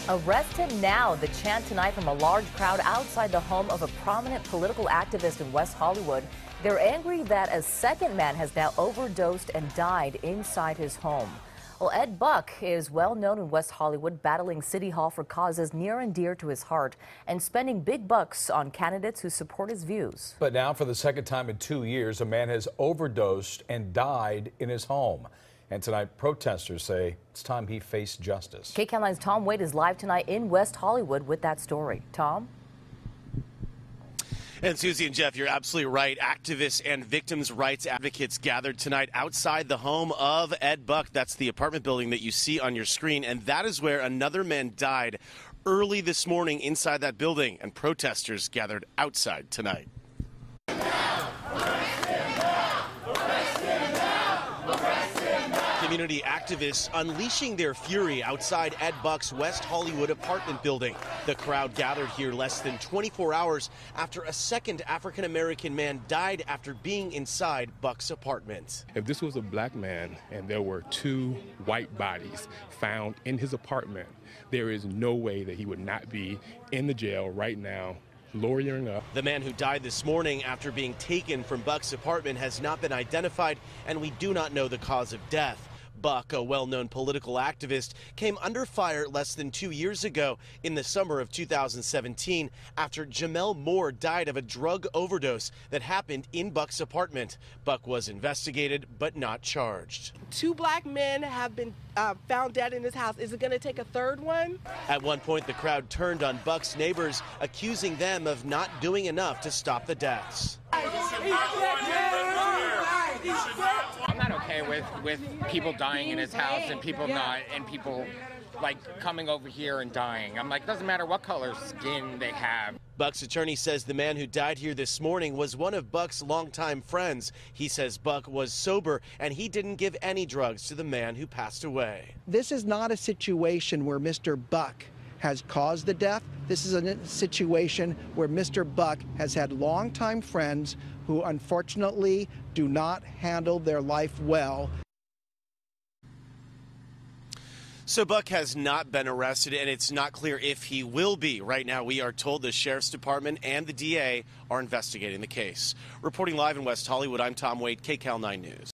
Arrest him now. The chant tonight from a large crowd outside the home of a prominent political activist in West Hollywood. They're angry that a second man has now overdosed and died inside his home. Well, Ed Buck is well known in West Hollywood, battling City Hall for causes near and dear to his heart and spending big bucks on candidates who support his views. But now, for the second time in 2 years, a man has overdosed and died in his home. And tonight, protesters say it's time he faced justice. KCAL 9's Tom Wade is live tonight in West Hollywood with that story. Tom? And Susie and Jeff, you're absolutely right. Activists and victims' rights advocates gathered tonight outside the home of Ed Buck. That's the apartment building that you see on your screen. And that is where another man died early this morning inside that building. And protesters gathered outside tonight. Community activists unleashing their fury outside Ed Buck's West Hollywood apartment building. The crowd gathered here less than 24 hours after a second African-American man died after being inside Buck's apartment. If this was a black man and there were two white bodies found in his apartment, there is no way that he would not be in the jail right now, lawyering up. The man who died this morning after being taken from Buck's apartment has not been identified, and we do not know the cause of death. Buck, a well-known political activist, came under fire less than 2 years ago in the summer of 2017 after Jamel Moore died of a drug overdose that happened in Buck's apartment. Buck was investigated but not charged. 2 black men have been found dead in his house. Is it going to take a third one? At one point, the crowd turned on Buck's neighbors, accusing them of not doing enough to stop the deaths. I'm not okay with people dying in his house and people like coming over here and dying. I'm like, doesn't matter what color skin they have. Buck's attorney says the man who died here this morning was one of Buck's longtime friends. He says Buck was sober and he didn't give any drugs to the man who passed away. This is not a situation where Mr. Buck has caused the death. This is a situation where Mr. Buck has had longtime friends who unfortunately do not handle their life well. So Buck has not been arrested, and it's not clear if he will be. Right now, we are told the Sheriff's Department and the DA are investigating the case. Reporting live in West Hollywood, I'm Tom Wade, KCAL 9 News.